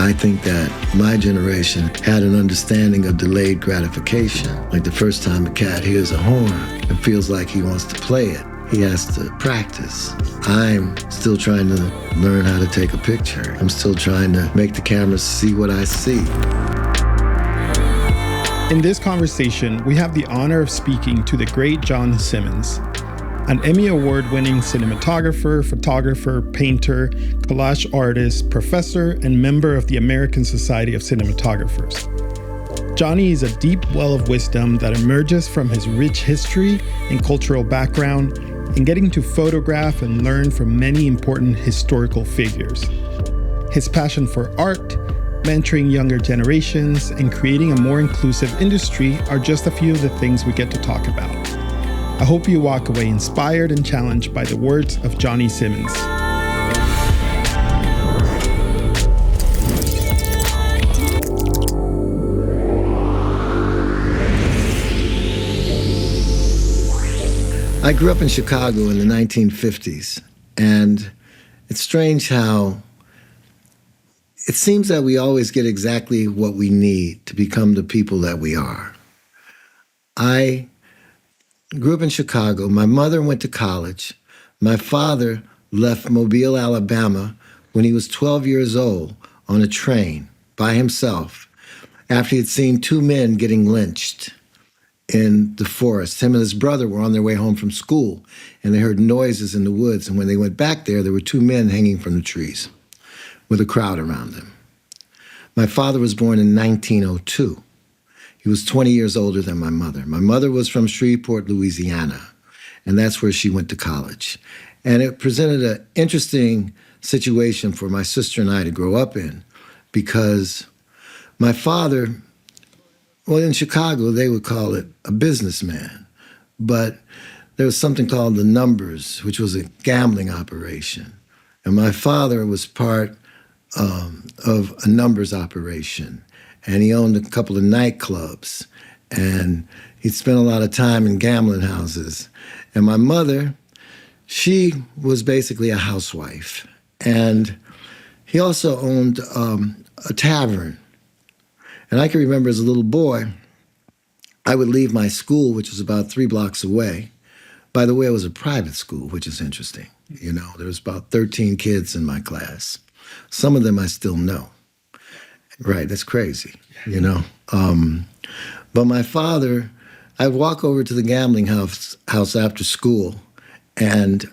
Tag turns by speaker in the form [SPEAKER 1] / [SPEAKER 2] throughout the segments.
[SPEAKER 1] I think that my generation had an understanding of delayed gratification. Like the first time a cat hears a horn and feels like he wants to play it, he has to practice. I'm still trying to learn how to take a picture. I'm still trying to make the camera see what I see.
[SPEAKER 2] In this conversation, we have the honor of speaking to the great John Simmons, an Emmy Award-winning cinematographer, photographer, painter, collage artist, professor, and member of the American Society of Cinematographers. Johnny is a deep well of wisdom that emerges from his rich history and cultural background in getting to photograph and learn from many important historical figures. His passion for art, mentoring younger generations, and creating a more inclusive industry are just a few of the things we get to talk about. I hope you walk away inspired and challenged by the words of Johnny Simmons.
[SPEAKER 1] I grew up in Chicago in the 1950s, and it's strange how it seems that we always get exactly what we need to become the people that we are. I grew up in Chicago. My mother went to college. My father left Mobile, Alabama when he was 12 years old on a train by himself after he had seen two men getting lynched in the forest. Him and his brother were on their way home from school, and they heard noises in the woods. And when they went back there were two men hanging from the trees with a crowd around them. My father was born in 1902. He was 20 years older than my mother. My mother was from Shreveport, Louisiana, and that's where she went to college. And it presented an interesting situation for my sister and I to grow up in, because my father, well, in Chicago, they would call it a businessman, but there was something called the Numbers, which was a gambling operation. And my father was part of a numbers operation. And he owned a couple of nightclubs, and he'd spent a lot of time in gambling houses. And my mother, she was basically a housewife. And he also owned a tavern. And I can remember as a little boy, I would leave my school, which was about 3 blocks away. By the way, it was a private school, which is interesting. You know, there was about 13 kids in my class. Some of them I still know. Right, that's crazy, you know. But my father, I'd walk over to the gambling house after school, and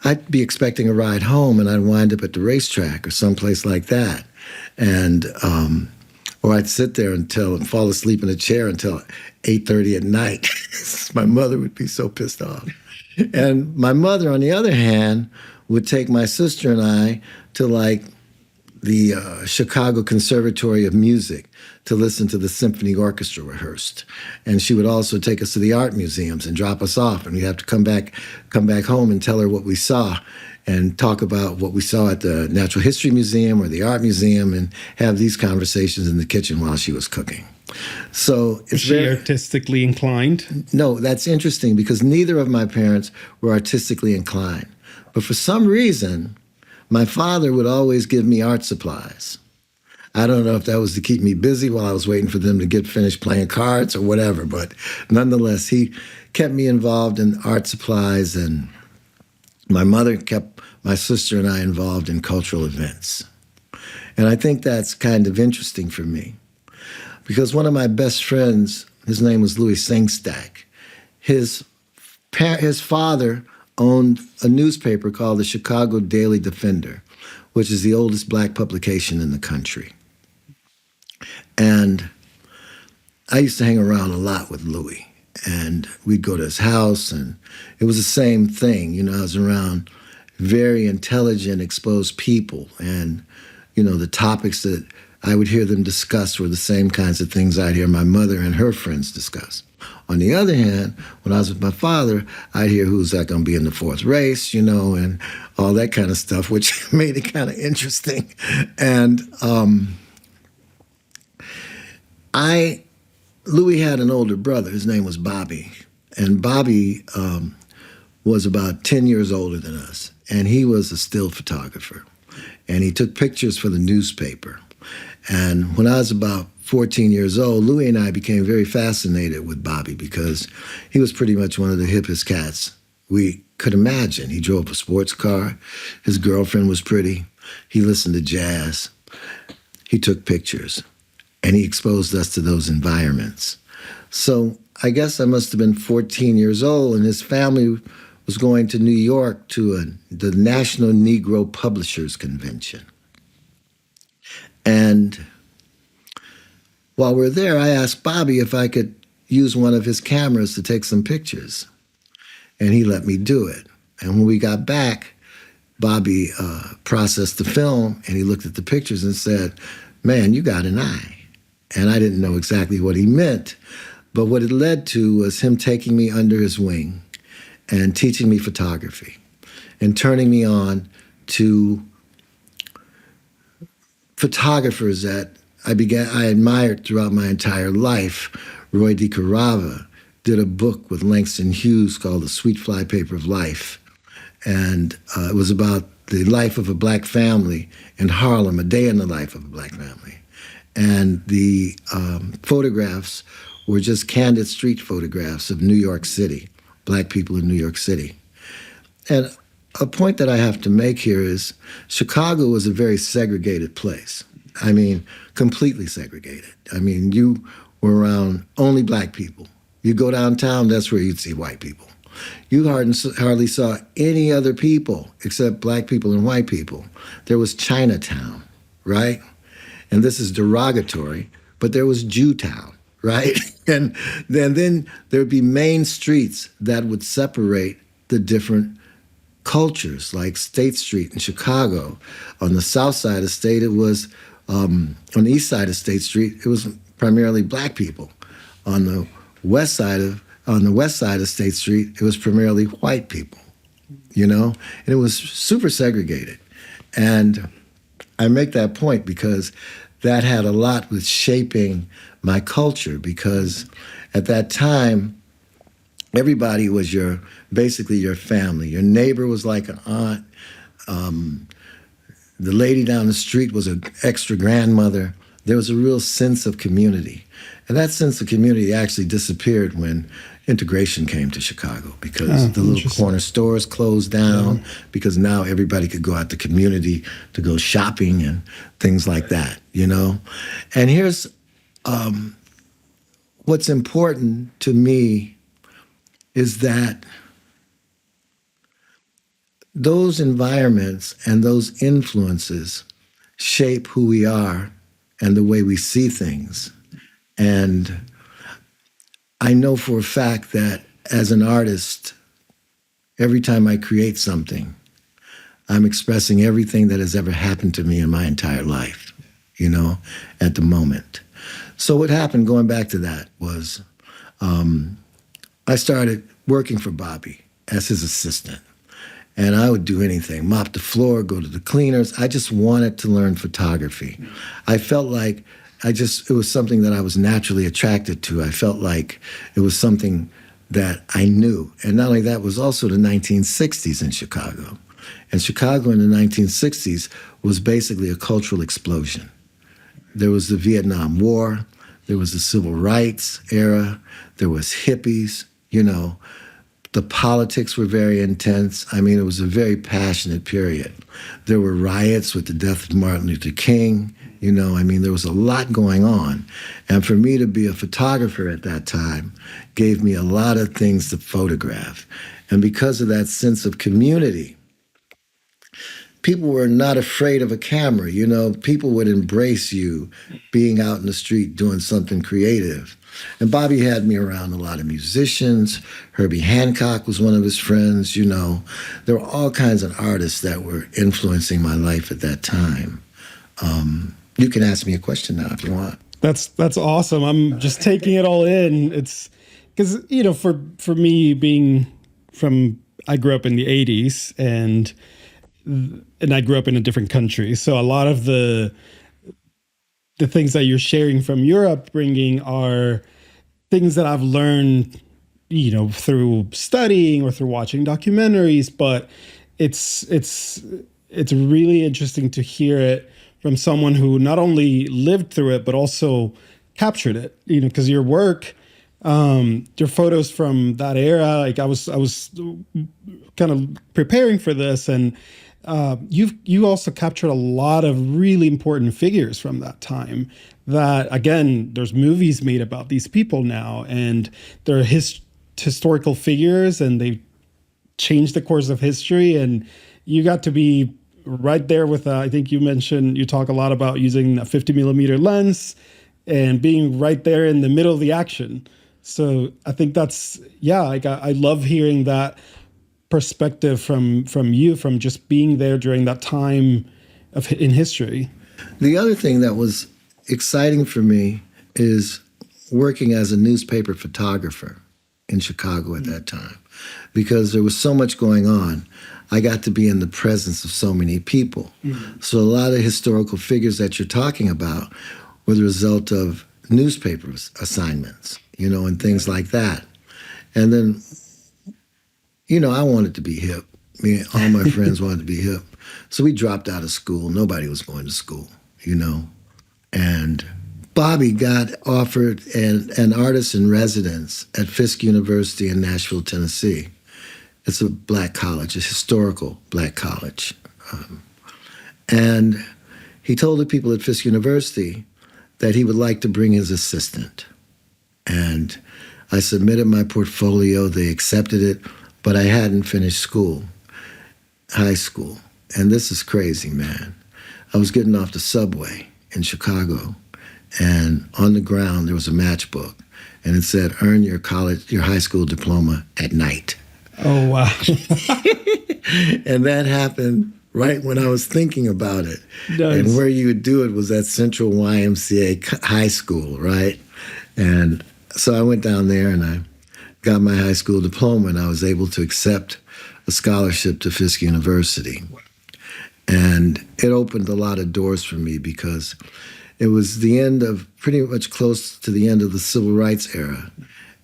[SPEAKER 1] I'd be expecting a ride home, and I'd wind up at the racetrack or someplace like that, and or I'd sit there and fall asleep in a chair until 8:30 at night. My mother would be so pissed off. And my mother, on the other hand, would take my sister and I to like the Chicago Conservatory of Music to listen to the symphony orchestra rehearsed. And she would also take us to the art museums and drop us off, and we'd have to come back home and tell her what we saw and talk about what we saw at the Natural History Museum or the Art Museum and have these conversations in the kitchen while she was cooking. So
[SPEAKER 2] is she artistically inclined?
[SPEAKER 1] No, that's interesting because neither of my parents were artistically inclined. But for some reason, my father would always give me art supplies. I don't know if that was to keep me busy while I was waiting for them to get finished playing cards or whatever, but nonetheless, he kept me involved in art supplies, and my mother kept my sister and I involved in cultural events. And I think that's kind of interesting for me because one of my best friends, his name was Louis Singstack, his father owned a newspaper called the Chicago Daily Defender, which is the oldest black publication in the country. And I used to hang around a lot with Louis, and we'd go to his house, and it was the same thing. You know, I was around very intelligent, exposed people, and, you know, the topics that I would hear them discuss were the same kinds of things I'd hear my mother and her friends discuss. On the other hand, when I was with my father, I'd hear who's that going to be in the fourth race, you know, and all that kind of stuff, which made it kind of interesting. And Louis had an older brother. His name was Bobby. And Bobby was about 10 years older than us. And he was a still photographer. and he took pictures for the newspaper. And when I was about 14 years old, Louis and I became very fascinated with Bobby because he was pretty much one of the hippest cats we could imagine. He drove a sports car. His girlfriend was pretty. He listened to jazz. He took pictures, and he exposed us to those environments. So I guess I must have been 14 years old, and his family was going to New York to the National Negro Publishers Convention. And while we're there, I asked Bobby if I could use one of his cameras to take some pictures. And he let me do it. And when we got back, Bobby processed the film, and he looked at the pictures and said, "Man, you got an eye." And I didn't know exactly what he meant, but what it led to was him taking me under his wing and teaching me photography and turning me on to photographers that I admired throughout my entire life. Roy DeCarava did a book with Langston Hughes called The Sweet Flypaper of Life. And it was about the life of a black family in Harlem, a day in the life of a black family. And the photographs were just candid street photographs of New York City, black people in New York City. And a point that I have to make here is Chicago was a very segregated place. I mean, completely segregated. I mean, you were around only black people. You go downtown, that's where you'd see white people. You hardly saw any other people except black people and white people. There was Chinatown, right? And this is derogatory, but there was Jewtown, right? And then there would be main streets that would separate the different cultures, like State Street in Chicago. On the south side of State, it was, on the east side of State Street, it was primarily black people. On the west side of State Street, it was primarily white people, you know? And it was super segregated. And I make that point because that had a lot with shaping my culture, because at that time, everybody was basically your family. Your neighbor was like an aunt. The lady down the street was an extra grandmother. There was a real sense of community. And that sense of community actually disappeared when integration came to Chicago, because the little corner stores closed down, because now everybody could go out the community to go shopping and things like that, you know? And here's what's important to me is that those environments and those influences shape who we are and the way we see things. And I know for a fact that as an artist, every time I create something, I'm expressing everything that has ever happened to me in my entire life, you know, at the moment. So what happened, going back to that, was I started working for Bobby as his assistant. And I would do anything, mop the floor, go to the cleaners. I just wanted to learn photography. I felt like it was something that I was naturally attracted to. I felt like it was something that I knew. And not only that, it was also the 1960s in Chicago. And Chicago in the 1960s was basically a cultural explosion. There was the Vietnam War, there was the Civil Rights era, there was hippies, you know. The politics were very intense. I mean, it was a very passionate period. There were riots with the death of Martin Luther King. You know, I mean, there was a lot going on. And for me to be a photographer at that time gave me a lot of things to photograph. And because of that sense of community, people were not afraid of a camera. You know, people would embrace you being out in the street doing something creative. And Bobby had me around a lot of musicians. Herbie Hancock was one of his friends, you know. There were all kinds of artists that were influencing my life at that time. You can ask me a question now if you want.
[SPEAKER 2] That's awesome. I'm just taking it all in. It's because, you know, for me being I grew up in the 80s and I grew up in a different country. So a lot of the things that you're sharing from your upbringing are things that I've learned, you know, through studying or through watching documentaries, but it's it's really interesting to hear it from someone who not only lived through it, but also captured it, because your work, your photos from that era, like I was kind of preparing for this, and you also captured a lot of really important figures from that time that, again, there's movies made about these people now, and they're historical figures, and they changed the course of history, and you got to be right there with, I think you talk a lot about using a 50 millimeter lens and being right there in the middle of the action. So I think that's, I love hearing that perspective from you, from just being there during that time in history.
[SPEAKER 1] The other thing that was exciting for me is working as a newspaper photographer in Chicago at that time, because there was so much going on. I got to be in the presence of so many people. So a lot of historical figures that you're talking about were the result of newspaper assignments, and things like that. And then, I wanted to be hip. All my friends wanted to be hip. So we dropped out of school. Nobody was going to school, And Bobby got offered an artist in residence at Fisk University in Nashville, Tennessee. It's a black college, a historical black college. And he told the people at Fisk University that he would like to bring his assistant. And I submitted my portfolio, they accepted it, but I hadn't finished high school. And this is crazy, man. I was getting off the subway in Chicago, and on the ground there was a matchbook, and it said, earn your high school diploma at night.
[SPEAKER 2] Oh, wow.
[SPEAKER 1] And that happened right when I was thinking about it. Nice. And where you would do it was at Central YMCA High School, right? And so I went down there and I got my high school diploma, and I was able to accept a scholarship to Fisk University. And it opened a lot of doors for me, because it was pretty much close to the end of the civil rights era.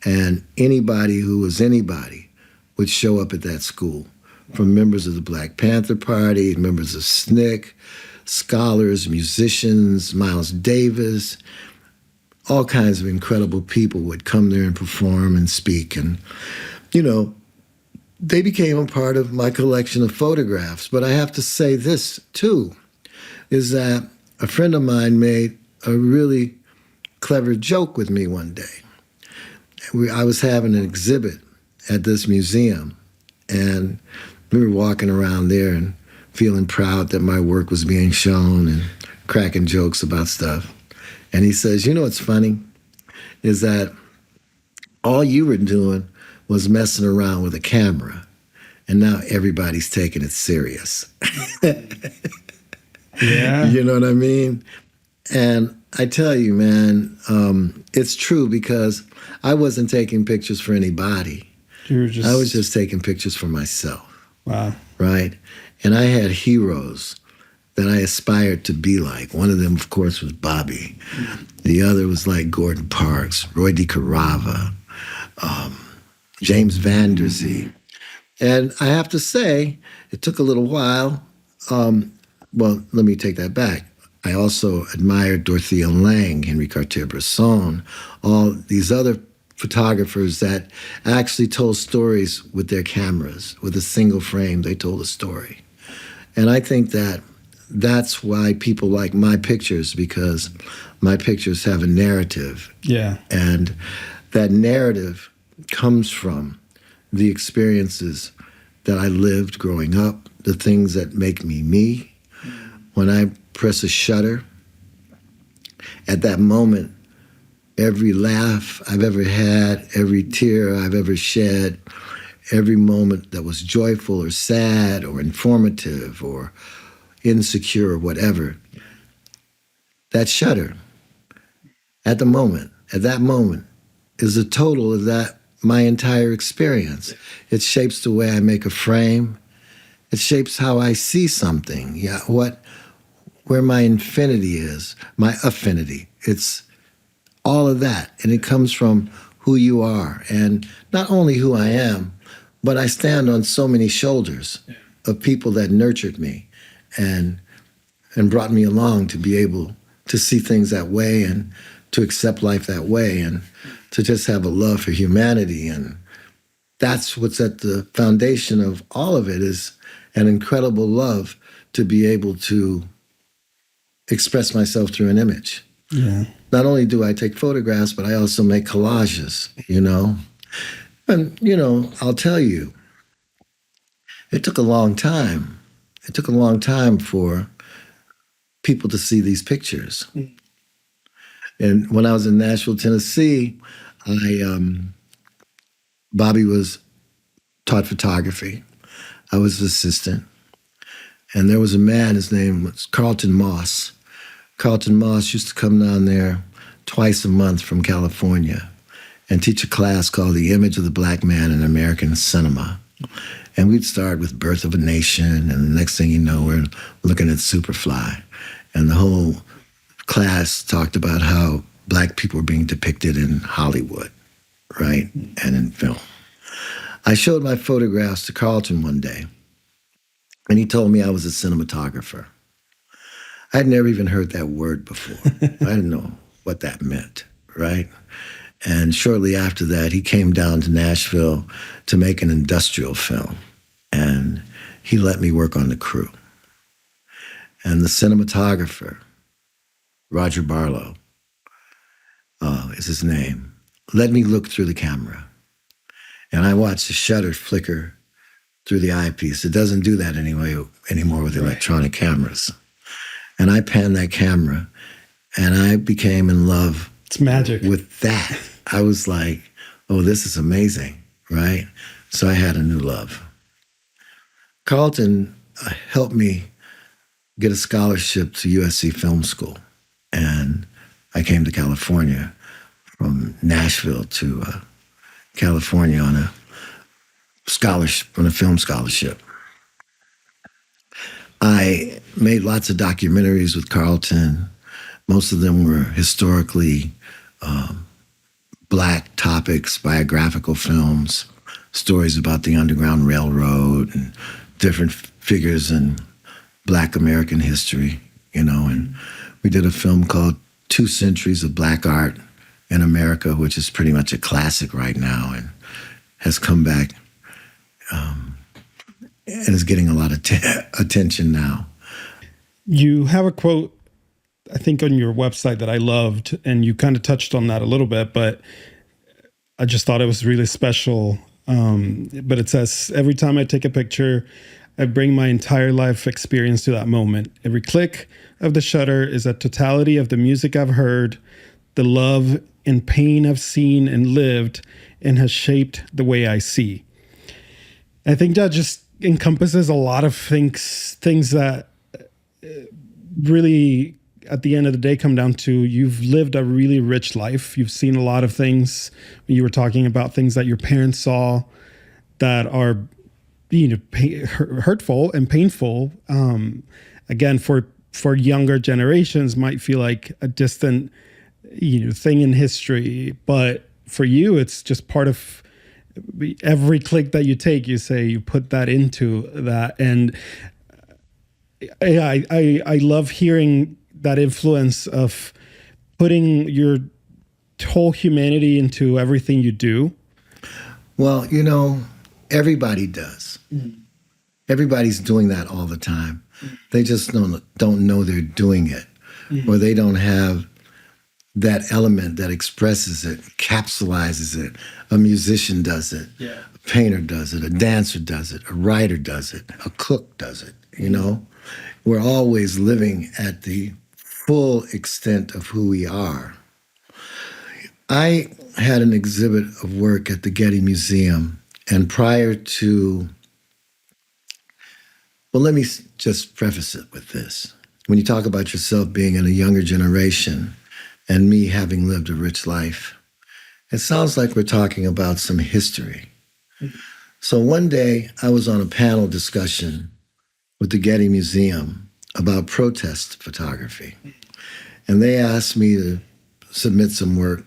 [SPEAKER 1] And anybody who was anybody would show up at that school, from members of the Black Panther Party, members of SNCC, scholars, musicians, Miles Davis, all kinds of incredible people would come there and perform and speak. And, they became a part of my collection of photographs. But I have to say this, too, is that a friend of mine made a really clever joke with me one day. I was having an exhibit at this museum, and we were walking around there and feeling proud that my work was being shown and cracking jokes about stuff. And he says, what's funny is that all you were doing was messing around with a camera, and now everybody's taking it serious.
[SPEAKER 2] Yeah.
[SPEAKER 1] You know what I mean? And I tell you, man, it's true, because I wasn't taking pictures for anybody. I was just taking pictures for myself.
[SPEAKER 2] Wow.
[SPEAKER 1] Right? And I had heroes that I aspired to be like. One of them, of course, was Bobby. The other was like Gordon Parks, Roy DeCarava, James Van Der Zee. And I have to say, it took a little while. Well, let me take that back. I also admired Dorothea Lange, Henri Cartier-Bresson, all these other photographers that actually told stories with their cameras. With a single frame, they told a story. And I think that that's why people like my pictures, because my pictures have a narrative.
[SPEAKER 2] Yeah.
[SPEAKER 1] And that narrative comes from the experiences that I lived growing up, the things that make me me. When I press a shutter, at that moment, every laugh I've ever had, every tear I've ever shed, every moment that was joyful or sad or informative or insecure or whatever, that shutter, at that moment, is the total of that, my entire experience. It shapes the way I make a frame. It shapes how I see something. Yeah, where my infinity is, my affinity. It's all of that. And it comes from who you are. And not only who I am, but I stand on so many shoulders of people that nurtured me and brought me along to be able to see things that way and to accept life that way and to just have a love for humanity. And that's what's at the foundation of all of it, is an incredible love to be able to express myself through an image.
[SPEAKER 2] Yeah.
[SPEAKER 1] Not only do I take photographs, but I also make collages, you know? And, you know, I'll tell you, it took a long time. It took a long time for people to see these pictures. And when I was in Nashville, Tennessee, Bobby was taught photography. I was his assistant. And there was a man, his name was Carlton Moss. Carlton Moss used to come down there twice a month from California and teach a class called The Image of the Black Man in American Cinema. And we'd start with Birth of a Nation, and the next thing you know, we're looking at Superfly. And the whole class talked about how Black people were being depicted in Hollywood, right, and in film. I showed my photographs to Carlton one day, and he told me I was a cinematographer. I had never even heard that word before. I didn't know what that meant, right? And shortly after that, he came down to Nashville to make an industrial film. And he let me work on the crew. And the cinematographer, Roger Barlow, is his name, let me look through the camera. And I watched the shutter flicker through the eyepiece. It doesn't do that anymore with electronic cameras. And I panned that camera, and I became in love.
[SPEAKER 2] It's magic.
[SPEAKER 1] With that. I was like, oh, this is amazing, right? So I had a new love. Carlton helped me get a scholarship to USC Film School. And I came to California from Nashville to California on a scholarship, on a film scholarship. I made lots of documentaries with Carlton. Most of them were historically Black topics, biographical films, stories about the Underground Railroad and different figures in Black American history, you know. And we did a film called 2 Centuries of Black Art in America, which is pretty much a classic right now and has come back and is getting a lot of attention now.
[SPEAKER 2] You have a quote, I think, on your website that I loved, and you kind of touched on that a little bit, but I just thought it was really special. But it says, every time I take a picture, I bring my entire life experience to that moment. Every click of the shutter is a totality of the music I've heard, the love and pain I've seen and lived, and has shaped the way I see. I think that just encompasses a lot of things that really, at the end of the day, come down to you've lived a really rich life. You've seen a lot of things. You were talking about things that your parents saw that are, you know, hurtful and painful. Again, for younger generations, might feel like a distant, you know, thing in history. But for you, it's just part of every click that you take. You say you put that into that, and I love hearing that influence of putting your whole humanity into everything you do.
[SPEAKER 1] Well, you know, everybody does. Mm-hmm. Everybody's doing that all the time. Mm-hmm. They just don't know they're doing it, mm-hmm. or they don't have that element that expresses it, capsulizes it. A musician does it. Yeah. A painter does it. A dancer does it. A writer does it. A cook does it, you know? We're always living at the full extent of who we are. I had an exhibit of work at the Getty Museum, and prior to, well, let me just preface it with this. When you talk about yourself being in a younger generation and me having lived a rich life, it sounds like we're talking about some history. So one day I was on a panel discussion with the Getty Museum about protest photography. And they asked me to submit some work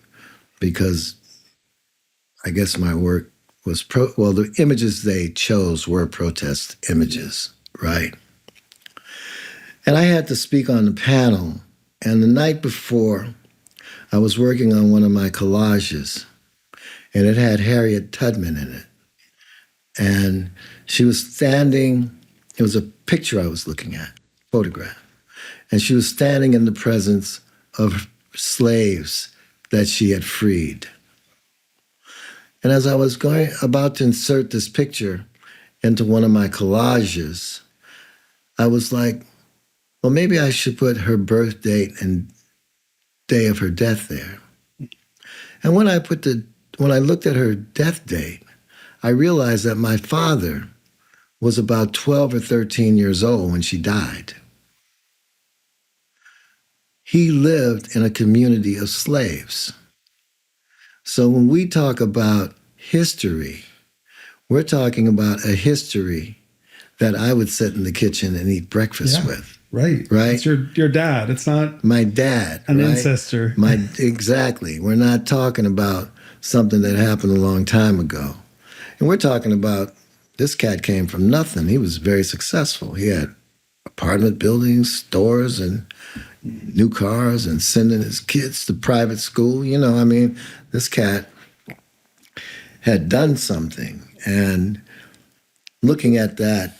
[SPEAKER 1] because I guess my work was the images they chose were protest images, right? And I had to speak on the panel. And the night before, I was working on one of my collages, and it had Harriet Tubman in it. And she was standing, it was a picture I was looking at, photograph. And she was standing in the presence of slaves that she had freed. And as I was about to insert this picture into one of my collages, I was like, well, maybe I should put her birth date and day of her death there. And when I looked at her death date, I realized that my father was about 12 or 13 years old when she died. He lived in a community of slaves. So when we talk about history, we're talking about a history that I would sit in the kitchen and eat breakfast with.
[SPEAKER 2] Right.
[SPEAKER 1] Right?
[SPEAKER 2] It's your dad. It's not
[SPEAKER 1] my dad.
[SPEAKER 2] An
[SPEAKER 1] right?
[SPEAKER 2] ancestor.
[SPEAKER 1] Exactly. We're not talking about something that happened a long time ago. And we're talking about this cat came from nothing. He was very successful. He had apartment buildings, stores, and new cars, and sending his kids to private school. You know, I mean, this cat had done something. And looking at that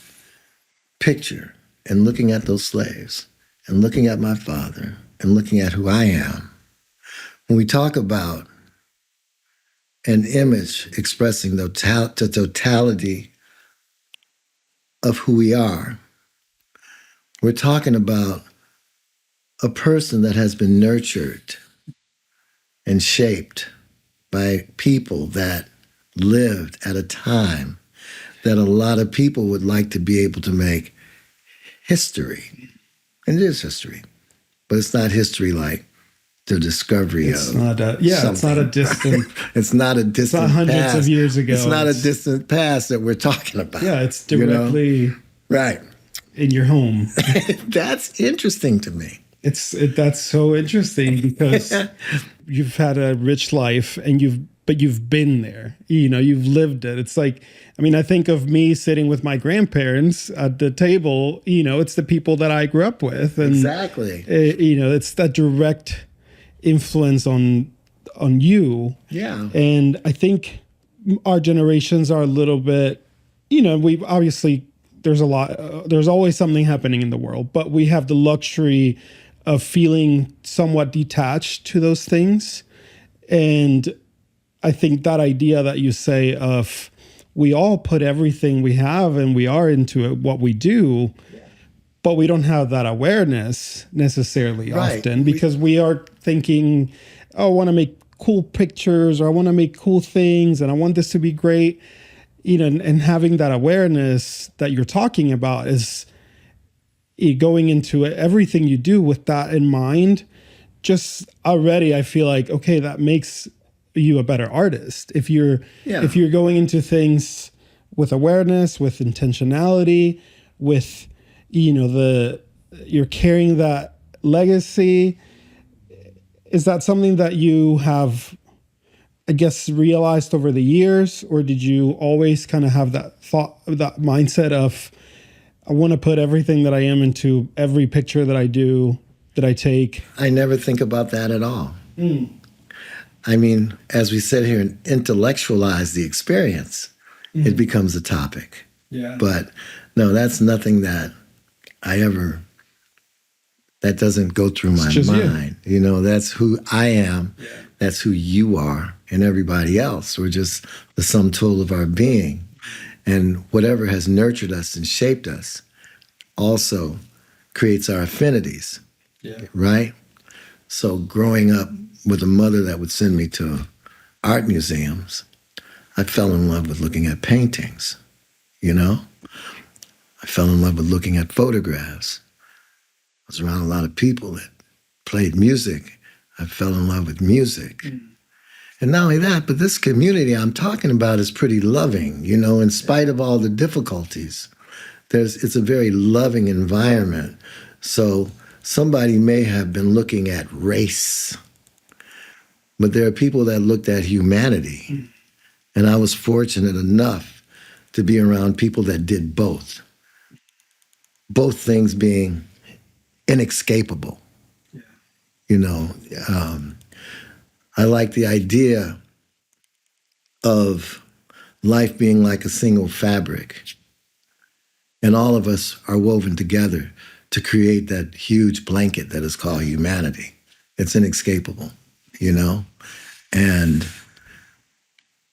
[SPEAKER 1] picture and looking at those slaves and looking at my father and looking at who I am, when we talk about an image expressing the totality of who we are, we're talking about a person that has been nurtured and shaped by people that lived at a time that a lot of people would like to be able to make history. And it is history, but it's not history like the discovery of something.
[SPEAKER 2] It's not a distant.
[SPEAKER 1] It's not a distant
[SPEAKER 2] It's not hundreds
[SPEAKER 1] past.
[SPEAKER 2] of years ago.
[SPEAKER 1] It's not a distant past that we're talking about.
[SPEAKER 2] Yeah, it's directly
[SPEAKER 1] right
[SPEAKER 2] in your home.
[SPEAKER 1] That's interesting to me.
[SPEAKER 2] That's so interesting because you've had a rich life and you've been there. You know, you've lived it. It's like, I mean, I think of me sitting with my grandparents at the table. You know, it's the people that I grew up with, and
[SPEAKER 1] exactly.
[SPEAKER 2] You know, it's that direct influence on you.
[SPEAKER 1] Yeah.
[SPEAKER 2] And I think our generations are a little bit, you know, we obviously there's always something happening in the world, but we have the luxury of feeling somewhat detached to those things. And I think that idea that you say of we all put everything we have and we are into it, what we do, but we don't have that awareness necessarily often because we are thinking, oh, I want to make cool pictures or I want to make cool things and I want this to be great. You know, and having that awareness that you're talking about is going into everything you do with that in mind. Just already, I feel like, okay, that makes you a better artist. If you're going into things with awareness, with intentionality, with, you know, you're carrying that legacy. Is that something that you have, I guess, realized over the years, or did you always kind of have that thought, that mindset of, I want to put everything that I am into every picture that I do, that I take?
[SPEAKER 1] I never think about that at all. I mean, as we sit here and intellectualize the experience, it becomes a topic.
[SPEAKER 2] Yeah.
[SPEAKER 1] But no, that's nothing that that doesn't go through my mind. You know, that's who I am. Yeah. That's who you are and everybody else. We're just the sum total of our being. And whatever has nurtured us and shaped us also creates our affinities. Yeah. Right? So growing up with a mother that would send me to art museums, I fell in love with looking at paintings, you know? I fell in love with looking at photographs. I was around a lot of people that played music. I fell in love with music. And not only that, but this community I'm talking about is pretty loving, you know, in spite of all the difficulties. It's a very loving environment. So somebody may have been looking at race, but there are people that looked at humanity. And I was fortunate enough to be around people that did both. Both things being inescapable. You know, I like the idea of life being like a single fabric, and all of us are woven together to create that huge blanket that is called humanity. It's inescapable, you know? And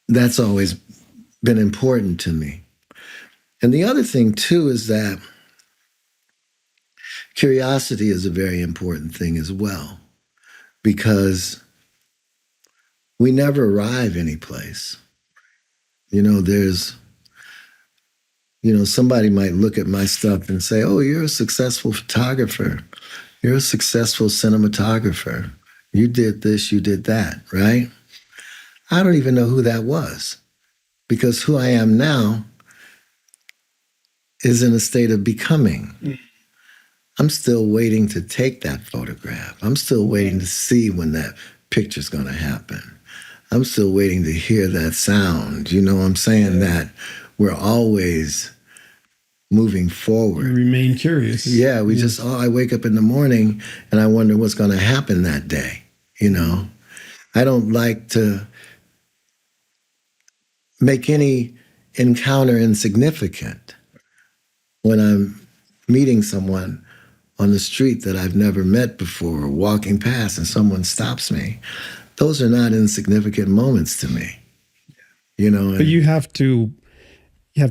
[SPEAKER 1] that's always been important to me. And the other thing, too, is that curiosity is a very important thing as well, because we never arrive anyplace. You know, somebody might look at my stuff and say, oh, you're a successful photographer. You're a successful cinematographer. You did this, you did that, right? I don't even know who that was, because who I am now is in a state of becoming. I'm still waiting to take that photograph. I'm still waiting to see when that picture's going to happen. I'm still waiting to hear that sound. You know what I'm saying? That we're always moving forward.
[SPEAKER 2] You remain curious.
[SPEAKER 1] Yeah, I wake up in the morning and I wonder what's going to happen that day, you know? I don't like to make any encounter insignificant. When I'm meeting someone on the street that I've never met before, or walking past and someone stops me, those are not insignificant moments to me. You know,
[SPEAKER 2] but you have to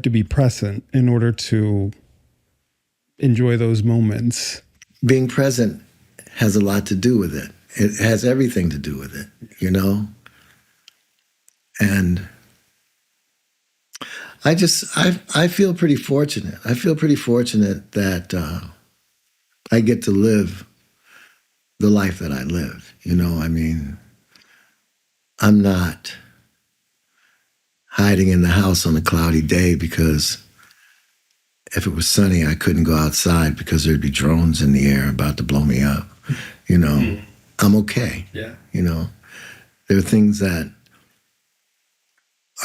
[SPEAKER 2] be present in order to enjoy those moments.
[SPEAKER 1] Being present has a lot to do with it. It has everything to do with it, you know? And I feel pretty fortunate. I feel pretty fortunate that I get to live the life that I live. You know, I mean, I'm not hiding in the house on a cloudy day because if it was sunny, I couldn't go outside because there'd be drones in the air about to blow me up. You know, I'm okay.
[SPEAKER 2] Yeah.
[SPEAKER 1] You know, there are things that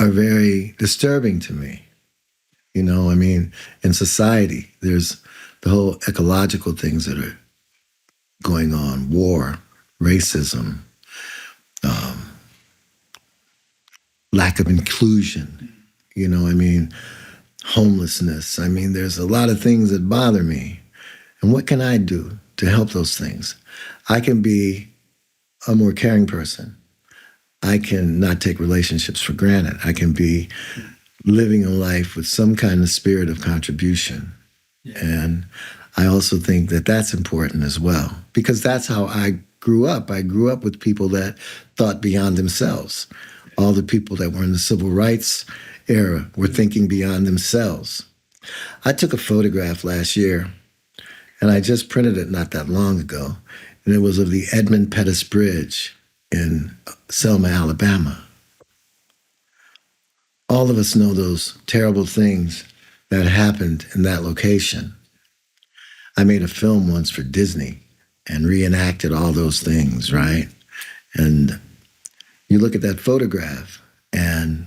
[SPEAKER 1] are very disturbing to me. You know, I mean, in society, there's the whole ecological things that are going on, war, racism, lack of inclusion, you know, I mean, homelessness. I mean, there's a lot of things that bother me. And what can I do to help those things? I can be a more caring person. I can not take relationships for granted. I can be living a life with some kind of spirit of contribution. Yeah. And I also think that that's important as well, because that's how I grew up. I grew up with people that thought beyond themselves. All the people that were in the civil rights era were thinking beyond themselves. I took a photograph last year, and I just printed it not that long ago, and it was of the Edmund Pettus Bridge in Selma, Alabama. All of us know those terrible things that happened in that location. I made a film once for Disney and reenacted all those things, right? And you look at that photograph and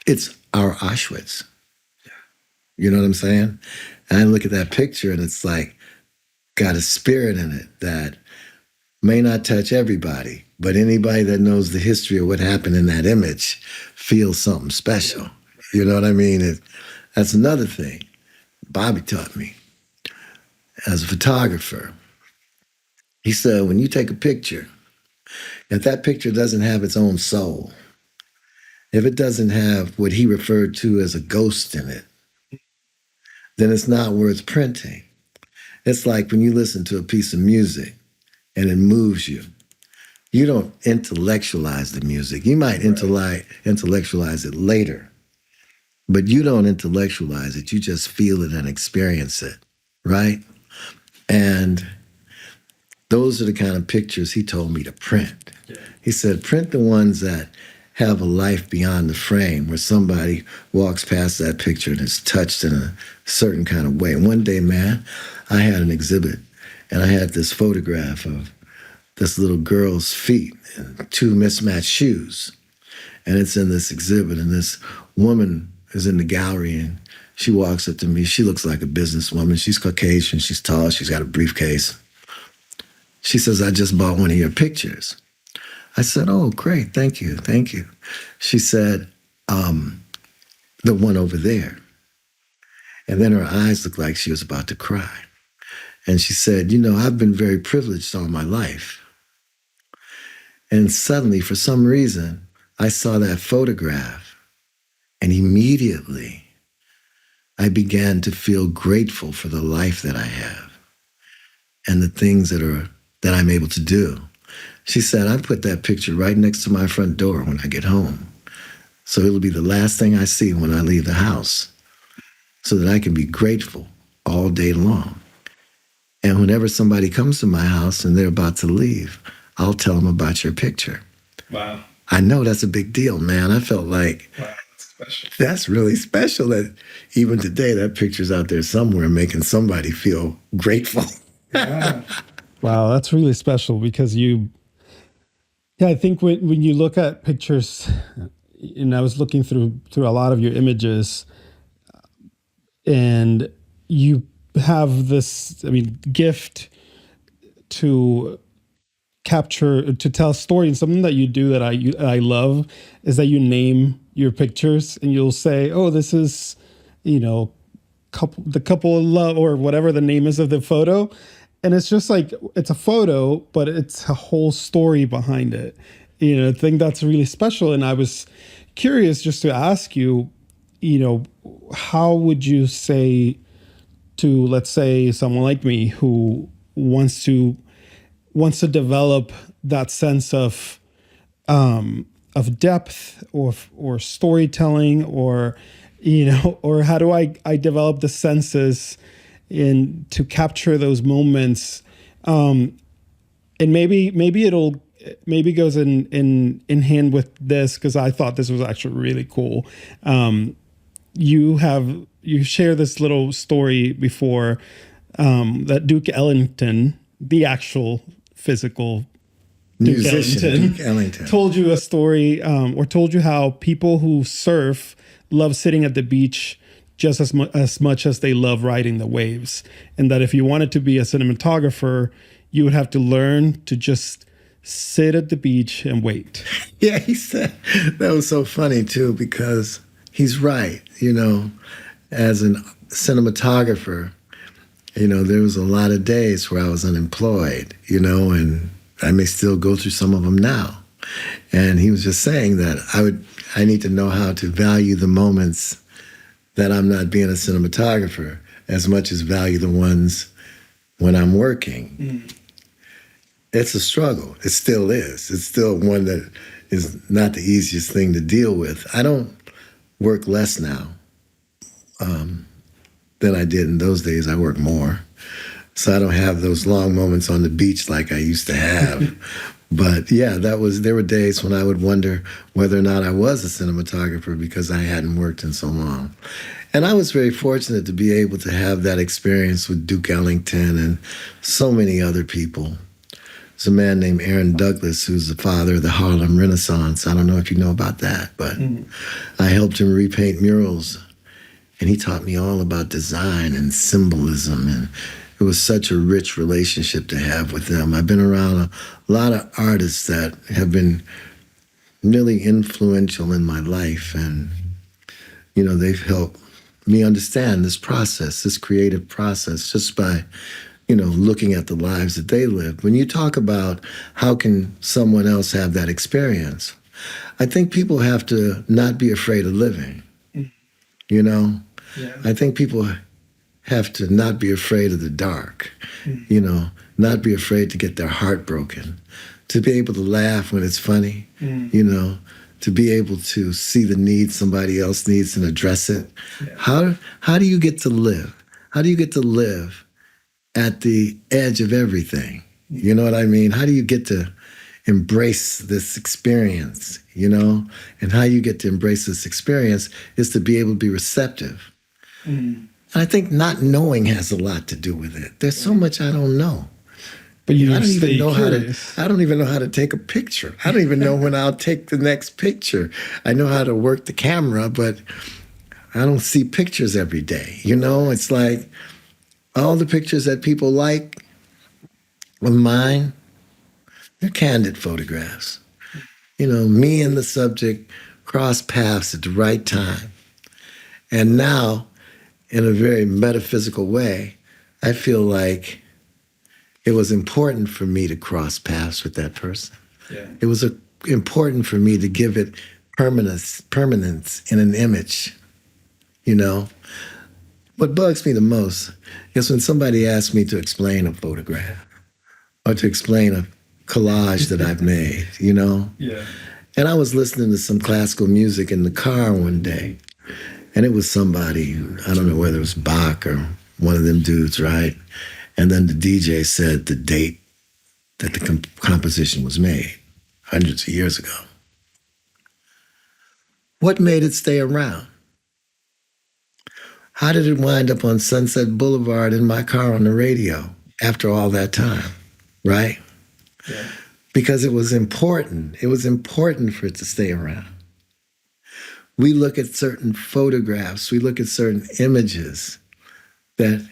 [SPEAKER 1] it's our Auschwitz. You know what I'm saying? And I look at that picture and it's like got a spirit in it that may not touch everybody, but anybody that knows the history of what happened in that image feels something special. You know what I mean? That's another thing Bobby taught me as a photographer. He said, when you take a picture, if that picture doesn't have its own soul, if it doesn't have what he referred to as a ghost in it, then it's not worth printing. It's like when you listen to a piece of music and it moves you. You don't intellectualize the music. You might intellectualize it later, but you don't intellectualize it. You just feel it and experience it, right? And those are the kind of pictures he told me to print. Yeah. He said, print the ones that have a life beyond the frame, where somebody walks past that picture and is touched in a certain kind of way. And one day, man, I had an exhibit, and I had this photograph of this little girl's feet and two mismatched shoes. And it's in this exhibit, and this woman is in the gallery, and She walks up to me. She looks like a businesswoman. She's Caucasian. She's tall. She's got a briefcase. She says, I just bought one of your pictures. I said, oh, great. Thank you. Thank you. She said, the one over there. And then her eyes looked like she was about to cry. And she said, you know, I've been very privileged all my life. And suddenly, for some reason, I saw that photograph. And immediately, I began to feel grateful for the life that I have and the things that I'm able to do. She said, I put that picture right next to my front door when I get home. So it'll be the last thing I see when I leave the house so that I can be grateful all day long. And whenever somebody comes to my house and they're about to leave, I'll tell them about your picture.
[SPEAKER 2] Wow.
[SPEAKER 1] I know that's a big deal, man. I felt like,
[SPEAKER 2] wow, that's special.
[SPEAKER 1] That's really special that even today that picture's out there somewhere making somebody feel grateful.
[SPEAKER 2] Yeah. Wow, that's really special because I think when you look at pictures, and I was looking through a lot of your images, and you have this, gift to capture, to tell a story. And something that you do that I love is that you name your pictures, and you'll say, oh, this is, the couple of love, or whatever the name is of the photo. And it's just like, it's a photo, but it's a whole story behind it. I think that's really special. And I was curious just to ask you, how would you say to, let's say, someone like me who wants to develop that sense of depth or storytelling, or how do I develop the senses to capture those moments, and maybe goes in hand with this, because I thought this was actually really cool. You share this little story before, that Duke Ellington, the actual physical
[SPEAKER 1] Musician Duke Ellington,
[SPEAKER 2] told you a story, or told you how people who surf love sitting at the beach just as much as they love riding the waves. And that if you wanted to be a cinematographer, you would have to learn to just sit at the beach and wait.
[SPEAKER 1] Yeah, he said, that was so funny too, because he's right. As a cinematographer, there was a lot of days where I was unemployed, and I may still go through some of them now. And he was just saying that I need to know how to value the moments that I'm not being a cinematographer as much as value the ones when I'm working. Mm. It's a struggle. It still is. It's still one that is not the easiest thing to deal with. I don't work less now than I did in those days. I work more. So I don't have those long moments on the beach like I used to have. But yeah, there were days when I would wonder whether or not I was a cinematographer because I hadn't worked in so long. And I was very fortunate to be able to have that experience with Duke Ellington and so many other people. There's a man named Aaron Douglas, who's the father of the Harlem Renaissance. I don't know if you know about that, but I helped him repaint murals. And he taught me all about design and symbolism, and it was such a rich relationship to have with them. I've been around a lot of artists that have been really influential in my life, and they've helped me understand this process, this creative process, just by looking at the lives that they lived. When you talk about how can someone else have that experience, I think people have to not be afraid of living. Yeah. I think people have to not be afraid of the dark, not be afraid to get their heart broken, to be able to laugh when it's funny, to be able to see the need somebody else needs and address it. Yeah. How do you get to live? How do you get to live at the edge of everything? You know what I mean? How do you get to embrace this experience, And how you get to embrace this experience is to be able to be receptive. And I think not knowing has a lot to do with it. There's so much I don't know.
[SPEAKER 2] But I
[SPEAKER 1] don't even know how to take a picture. I don't even know when I'll take the next picture. I know how to work the camera, but I don't see pictures every day. You know, it's like all the pictures that people like of mine, they're candid photographs. You know, me and the subject cross paths at the right time. And now, in a very metaphysical way, I feel like it was important for me to cross paths with that person. Yeah. It was important for me to give it permanence in an image, you know? What bugs me the most is when somebody asks me to explain a photograph or to explain a collage that I've made, you know? Yeah. And I was listening to some classical music in the car one day, and it was somebody, I don't know whether it was Bach or one of them dudes, right? And then the DJ said the date that the composition was made, hundreds of years ago. What made it stay around? How did it wind up on Sunset Boulevard in my car on the radio after all that time, right? Yeah. Because it was important. It was important for it to stay around. We look at certain photographs, we look at certain images that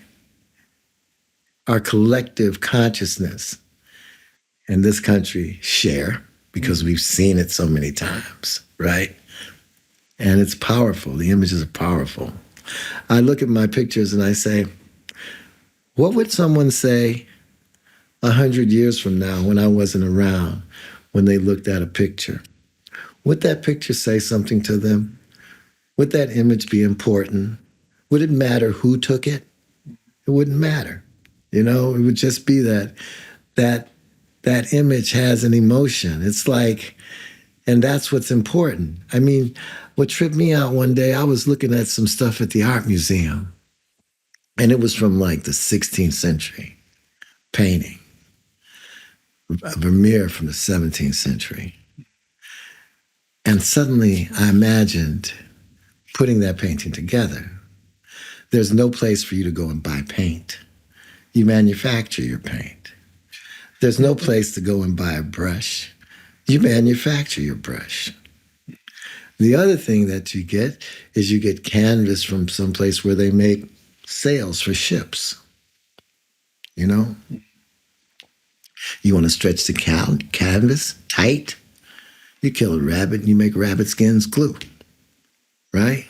[SPEAKER 1] our collective consciousness in this country share because we've seen it so many times, right? And it's powerful. The images are powerful. I look at my pictures and I say, what would someone say 100 years from now when I wasn't around, when they looked at a picture? Would that picture say something to them? Would that image be important? Would it matter who took it? It wouldn't matter. You know, it would just be that image has an emotion. It's like, and that's what's important. I mean, what tripped me out one day, I was looking at some stuff at the art museum, and it was from like the 16th century painting, a Vermeer from the 17th century. And suddenly I imagined putting that painting together. There's no place for you to go and buy paint. You manufacture your paint. There's no place to go and buy a brush. You manufacture your brush. The other thing that you get is you get canvas from someplace where they make sails for ships. You know? You want to stretch the canvas tight? You kill a rabbit and you make rabbit skins glue. Right?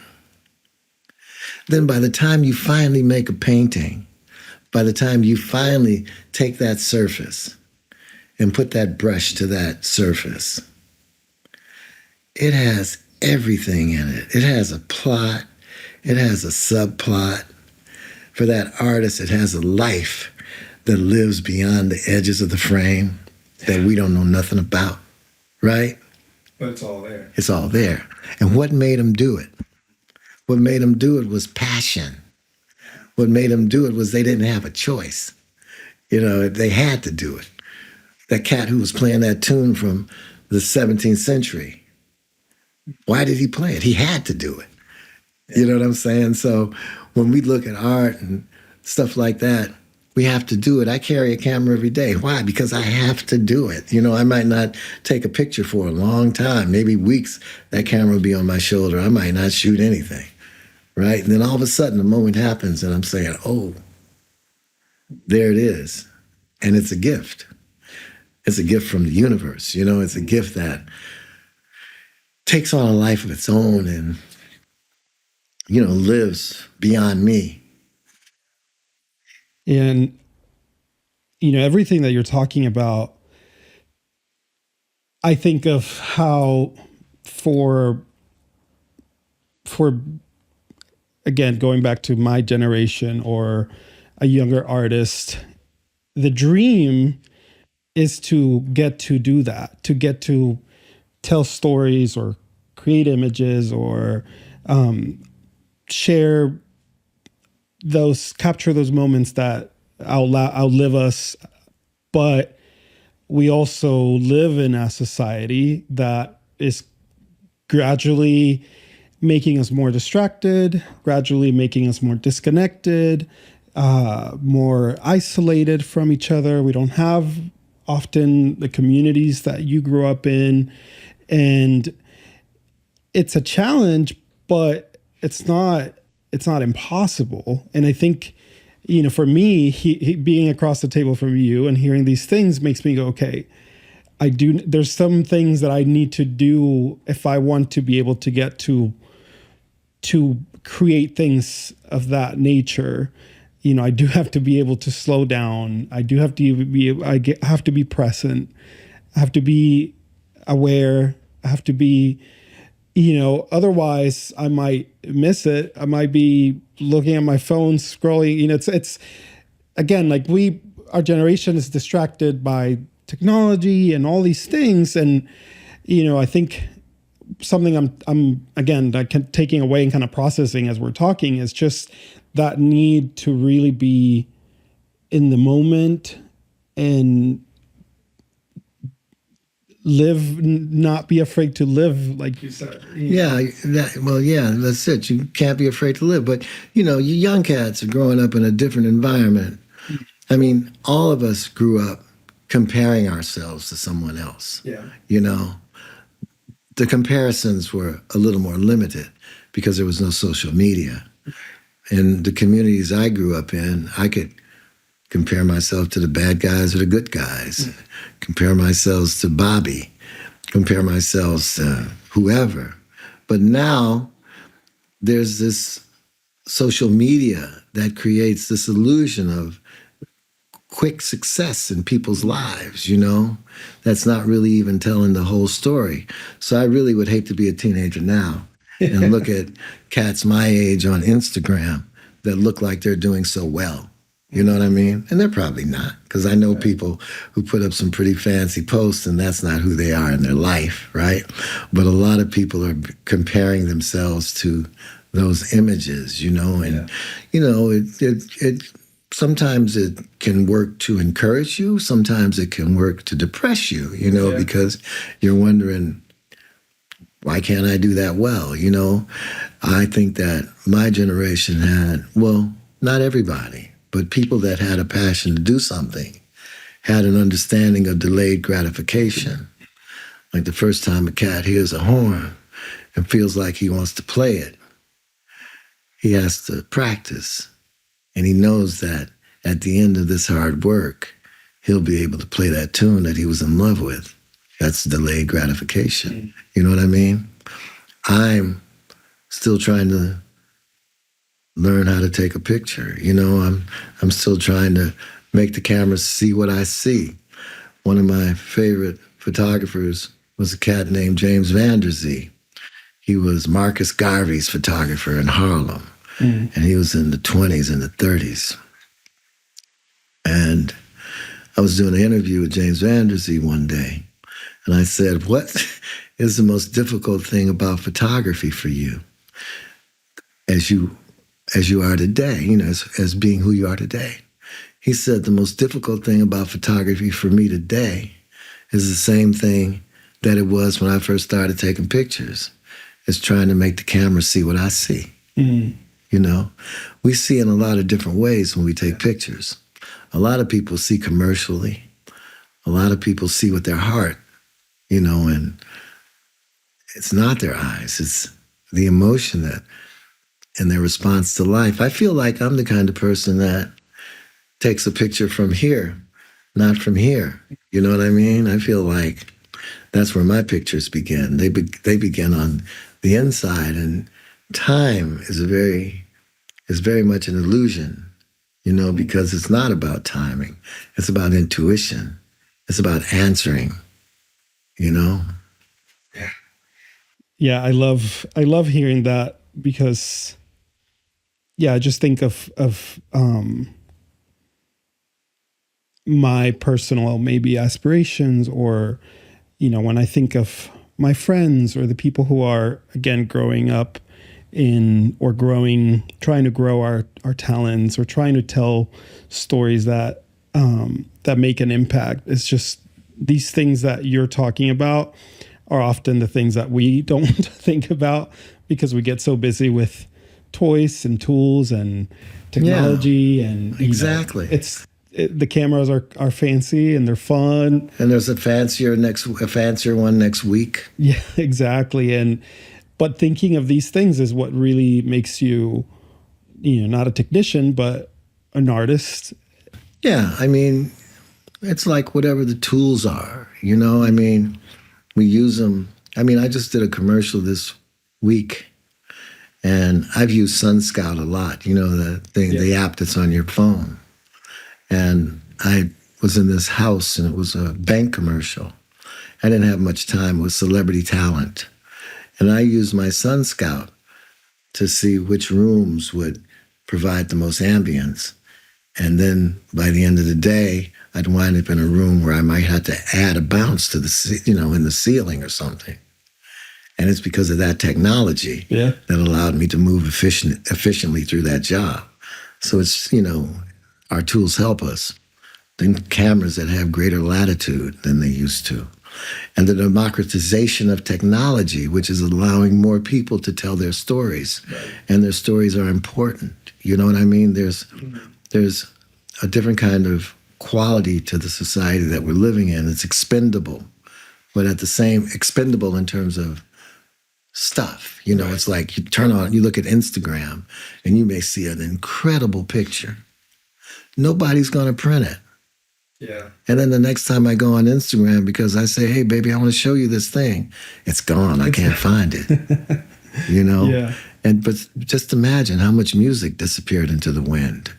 [SPEAKER 1] Then by the time you finally make a painting, by the time you finally take that surface and put that brush to that surface, it has everything in it. It has a plot. It has a subplot. For that artist, it has a life that lives beyond the edges of the frame that we don't know nothing about, right?
[SPEAKER 2] But it's all there.
[SPEAKER 1] It's all there. And what made them do it? What made them do it was passion. What made them do it was they didn't have a choice. You know, they had to do it. That cat who was playing that tune from the 17th century, why did he play it? He had to do it. You know what I'm saying? So when we look at art and stuff like that, we have to do it. I carry a camera every day. Why? Because I have to do it. You know, I might not take a picture for a long time, maybe weeks. That camera will be on my shoulder. I might not shoot anything, right? And then all of a sudden, the moment happens and I'm saying, oh, there it is. And it's a gift. It's a gift from the universe. You know, it's a gift that takes on a life of its own and, you know, lives beyond me.
[SPEAKER 2] And, you know, everything that you're talking about, I think of how for again, going back to my generation or a younger artist, the dream is to get to do that, to get to tell stories or create images or capture those moments that outlive us. But we also live in a society that is gradually making us more distracted, gradually making us more disconnected, more isolated from each other. We don't have often the communities that you grew up in. And it's a challenge, but it's not impossible. And I think, for me, he being across the table from you and hearing these things makes me go, okay, there's some things that I need to do if I want to be able to get to create things of that nature. I do have to be able to slow down. I do have to have to be present. I have to be aware. I have to be, otherwise I might miss it. I might be looking at my phone, scrolling. It's again, like our generation is distracted by technology and all these things. And, I think something I'm again, taking away and kind of processing as we're talking is just that need to really be in the moment and live, not be afraid to live, like you said.
[SPEAKER 1] That's it. You can't be afraid to live. But, you young cats are growing up in a different environment. I mean, all of us grew up comparing ourselves to someone else.
[SPEAKER 2] Yeah.
[SPEAKER 1] The comparisons were a little more limited because there was no social media. In the communities I grew up in, I could compare myself to the bad guys or the good guys, compare myself to Bobby, compare myself to whoever. But now there's this social media that creates this illusion of quick success in people's lives, that's not really even telling the whole story. So I really would hate to be a teenager now and look at cats my age on Instagram that look like they're doing so well. You know what I mean? And they're probably not, because I know people who put up some pretty fancy posts and that's not who they are in their life, right? But a lot of people are comparing themselves to those images, and, it sometimes it can work to encourage you. Sometimes it can work to depress you, because you're wondering, why can't I do that well? I think that my generation had, well, not everybody, but people that had a passion to do something had an understanding of delayed gratification. Like the first time a cat hears a horn and feels like he wants to play it, he has to practice. And he knows that at the end of this hard work, he'll be able to play that tune that he was in love with. That's delayed gratification. You know what I mean? I'm still trying to learn how to take a picture. I'm still trying to make the camera see what I see. One of my favorite photographers was a cat named James Van Der Zee. He was Marcus Garvey's photographer in Harlem. And he was in the 20s and the 30s. And I was doing an interview with James Van Der Zee one day. And I said, what is the most difficult thing about photography for you as you are today, as being who you are today? He said, the most difficult thing about photography for me today is the same thing that it was when I first started taking pictures. It's trying to make the camera see what I see. We see in a lot of different ways when we take pictures. A lot of people see commercially. A lot of people see with their heart, and it's not their eyes. It's the emotion and their response to life. I feel like I'm the kind of person that takes a picture from here, not from here. You know what I mean? I feel like that's where my pictures begin. They begin on the inside, and time is very much an illusion, because it's not about timing. It's about intuition. It's about answering,
[SPEAKER 2] Yeah, I love hearing that, because I just think of my personal maybe aspirations, or when I think of my friends or the people who are, again, growing up trying to grow our talents, or trying to tell stories that make an impact. It's just these things that you're talking about are often the things that we don't think about, because we get so busy with toys and tools and technology. And
[SPEAKER 1] exactly.
[SPEAKER 2] The cameras are fancy and they're fun.
[SPEAKER 1] And there's a fancier one next week.
[SPEAKER 2] Yeah, exactly. And But thinking of these things is what really makes you, not a technician, but an artist.
[SPEAKER 1] Yeah, I mean, it's like whatever the tools are, I mean, we use them. I mean, I just did a commercial this week, and I've used SunScout a lot, the thing, the app that's on your phone. And I was in this house, and it was a bank commercial. I didn't have much time with celebrity talent. And I used my SunScout to see which rooms would provide the most ambience. And then by the end of the day, I'd wind up in a room where I might have to add a bounce to the, in the ceiling or something. And it's because of that technology that allowed me to move efficiently through that job. So it's, our tools help us. Then cameras that have greater latitude than they used to. And the democratization of technology, which is allowing more people to tell their stories. Right. And their stories are important. You know what I mean? There's a different kind of quality to the society that we're living in. It's expendable, but at the same, expendable in terms of stuff. It's like you look at Instagram, and you may see an incredible picture. Nobody's going to print it.
[SPEAKER 2] Yeah.
[SPEAKER 1] And then the next time I go on Instagram, because I say, hey, baby, I want to show you this thing, it's gone. I can't find it.
[SPEAKER 2] Yeah.
[SPEAKER 1] But just imagine how much music disappeared into the wind.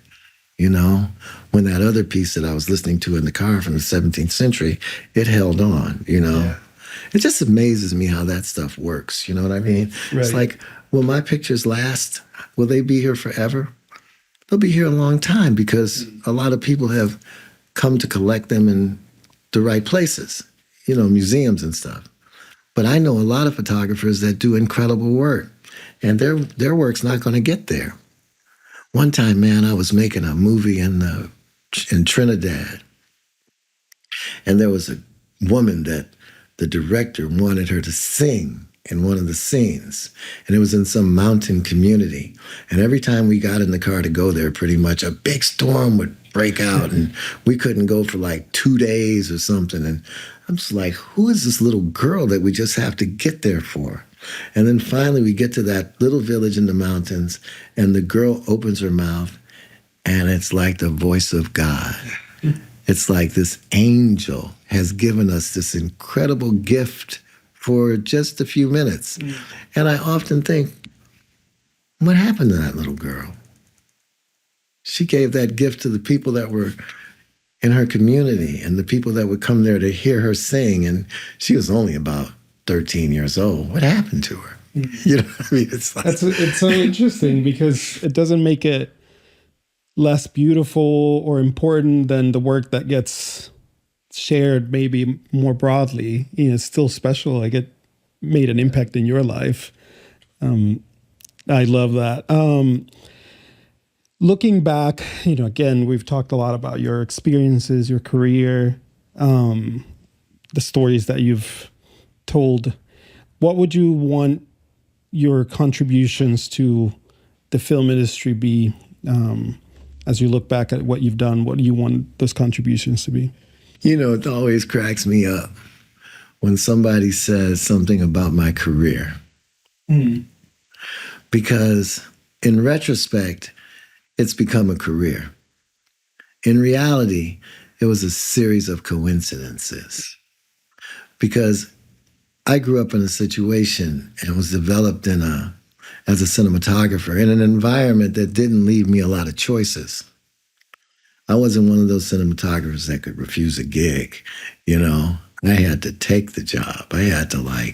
[SPEAKER 1] When that other piece that I was listening to in the car from the 17th century, it held on, Yeah. It just amazes me how that stuff works. You know what I mean? Right. It's like, will my pictures last? Will they be here forever? They'll be here a long time because a lot of people have come to collect them in the right places, museums and stuff. But I know a lot of photographers that do incredible work, and their work's not going to get there. One time, man, I was making a movie in Trinidad, and there was a woman that the director wanted her to sing in one of the scenes, and it was in some mountain community. And every time we got in the car to go there, pretty much a big storm would break out, and we couldn't go for like 2 days or something. And I'm just like, who is this little girl that we just have to get there for? And then finally we get to that little village in the mountains, and the girl opens her mouth, and it's like the voice of God. It's like this angel has given us this incredible gift for just a few minutes. And I often think, what happened to that little girl? She gave that gift to the people that were in her community and the people that would come there to hear her sing. And she was only about 13 years old. What happened to her? You know what I mean? It's like...
[SPEAKER 2] It's so interesting because it doesn't make it less beautiful or important than the work that gets shared maybe more broadly. It's still special. Like it made an impact in your life. I love that. Looking back, again, we've talked a lot about your experiences, your career, the stories that you've told. What would you want your contributions to the film industry be as you look back at what you've done? What do you want those contributions to be?
[SPEAKER 1] It always cracks me up when somebody says something about my career. Because in retrospect, it's become a career. In reality, it was a series of coincidences. Because I grew up in a situation and was developed as a cinematographer in an environment that didn't leave me a lot of choices. I wasn't one of those cinematographers that could refuse a gig, I had to take the job. I had to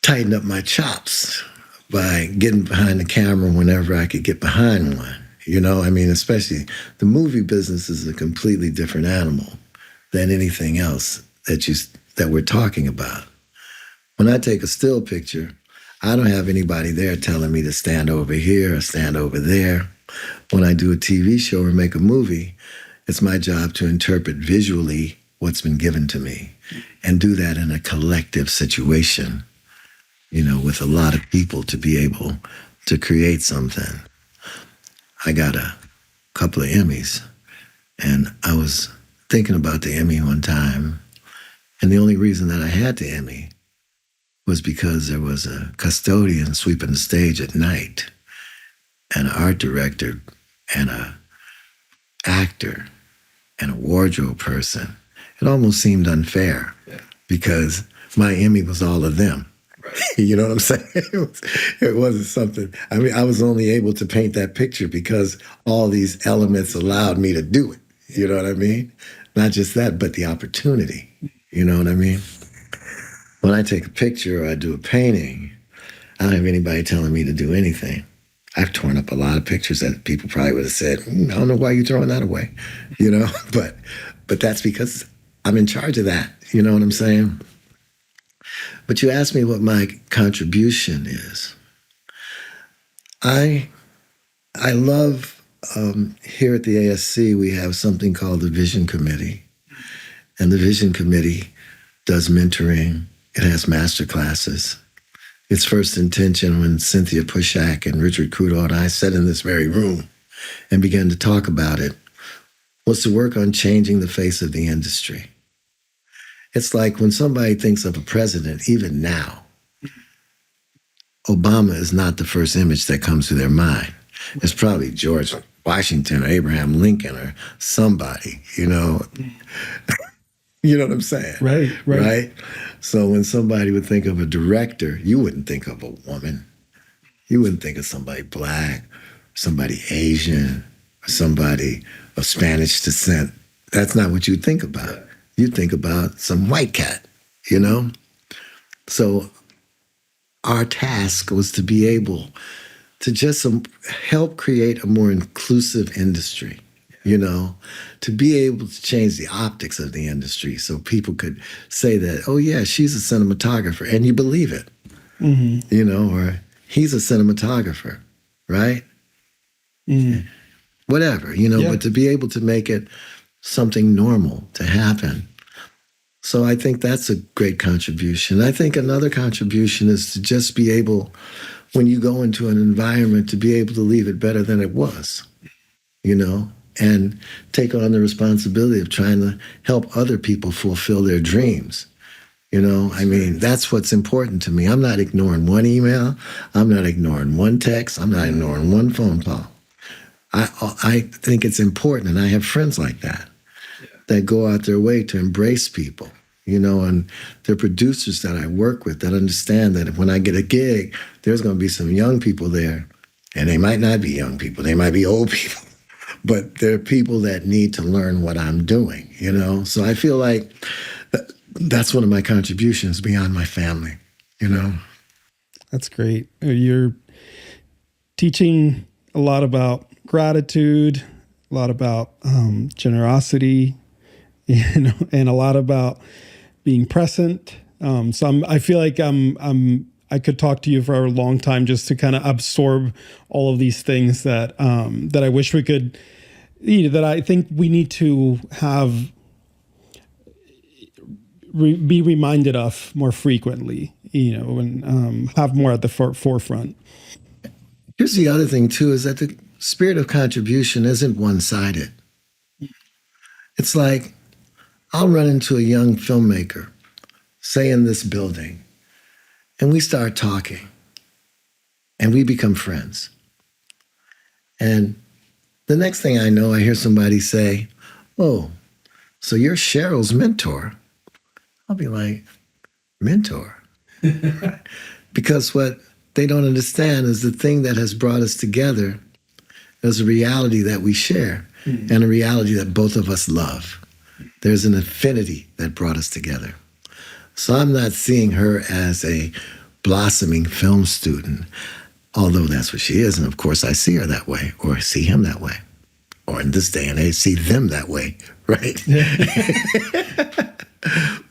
[SPEAKER 1] tighten up my chops by getting behind the camera whenever I could get behind one. Especially the movie business is a completely different animal than anything else that we're talking about. When I take a still picture, I don't have anybody there telling me to stand over here or stand over there. When I do a TV show or make a movie, it's my job to interpret visually what's been given to me and do that in a collective situation, with a lot of people to be able to create something. I got a couple of Emmys, and I was thinking about the Emmy one time, and the only reason that I had the Emmy was because there was a custodian sweeping the stage at night, and an art director, and a actor, and a wardrobe person. It almost seemed unfair because my Emmy was all of them. Right. You know what I'm saying? It wasn't something. I mean, I was only able to paint that picture because all these elements allowed me to do it. You know what I mean? Not just that, but the opportunity. You know what I mean? When I take a picture or I do a painting, I don't have anybody telling me to do anything. I've torn up a lot of pictures that people probably would have said, I don't know why you're throwing that away, you know? But that's because I'm in charge of that. You know what I'm saying? But you asked me what my contribution is. I love, here at the ASC, we have something called the Vision Committee. And the Vision Committee does mentoring. It has master classes. Its first intention when Cynthia Pushak and Richard Kudo and I sat in this very room and began to talk about it was to work on changing the face of the industry. It's like when somebody thinks of a president, even now, Obama is not the first image that comes to their mind. It's probably George Washington or Abraham Lincoln or somebody, you know. You know what I'm saying? Right? So when somebody would think of a director, you wouldn't think of a woman. You wouldn't think of somebody black, somebody Asian, or somebody of Spanish descent. That's not what you'd think about. You'd think about some white cat, you know? So our task was to be able to just help create a more inclusive industry. You know, to be able to change the optics of the industry so people could say that, oh, yeah, she's a cinematographer, and you believe it, you know, or he's a cinematographer, right? Whatever, you know, but to be able to make it something normal to happen. So I think that's a great contribution. I think another contribution is to just be able, when you go into an environment, to be able to leave it better than it was, you know? And take on the responsibility of trying to help other people fulfill their dreams. You know, I mean, that's what's important to me. I'm not ignoring one email. I'm not ignoring one text. I'm not ignoring one phone call. I think it's important, and I have friends like that that go out their way to embrace people, you know, and they're producers that I work with that understand that when I get a gig, there's going to be some young people there, and they might not be young people. They might be old people. But there are people that need to learn what I'm doing, you know? So I feel like that's one of my contributions beyond my family, you know?
[SPEAKER 2] That's great. You're teaching a lot about gratitude, a lot about generosity, you know, and a lot about being present. So I feel like I could talk to you for a long time just to kind of absorb all of these things that I wish we could, you know, that I think we need to have be reminded of more frequently, you know, and have more at the forefront.
[SPEAKER 1] Here's the other thing too, is that the spirit of contribution isn't one-sided. It's like I'll run into a young filmmaker, say in this building, and we start talking, and we become friends. And the next thing I know, I hear somebody say, oh, so you're Cheryl's mentor. I'll be like, mentor? Because what they don't understand is the thing that has brought us together is a reality that we share and a reality that both of us love. There's an affinity that brought us together. So I'm not seeing her as a blossoming film student, although that's what she is. And of course, I see her that way, or see him that way, or in this day and age, see them that way, right?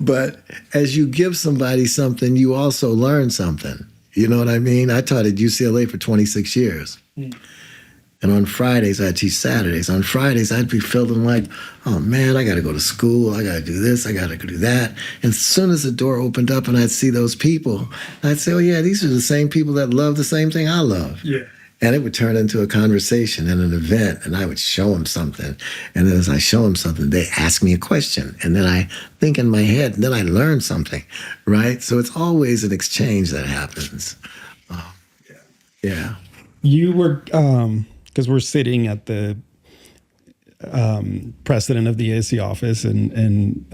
[SPEAKER 1] But as you give somebody something, you also learn something. You know what I mean? I taught at UCLA for 26 years. And on Fridays, I teach Saturdays. On Fridays, I'd be feeling like, oh man, I got to go to school. I got to do this. I got to do that. And as soon as the door opened up and I'd see those people, I'd say, oh yeah, these are the same people that love the same thing I love.
[SPEAKER 2] Yeah.
[SPEAKER 1] And it would turn into a conversation and an event, and I would show them something. And then as I show them something, they ask me a question. And then I think in my head, and then I learn something, right? So it's always an exchange that happens. Yeah.
[SPEAKER 2] You were, because we're sitting at the president of the ASC office and in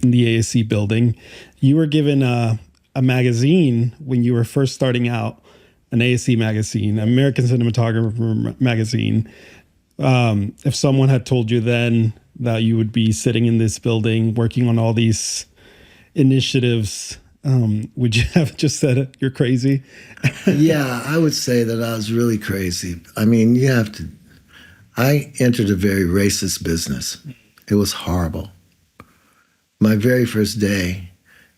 [SPEAKER 2] the ASC building. You were given a magazine when you were first starting out, an ASC magazine, American Cinematographer magazine. If someone had told you then that you would be sitting in this building working on all these initiatives, would you have just said you're crazy?
[SPEAKER 1] Yeah, I would say that I was really crazy. I mean, I entered a very racist business. It was horrible. My very first day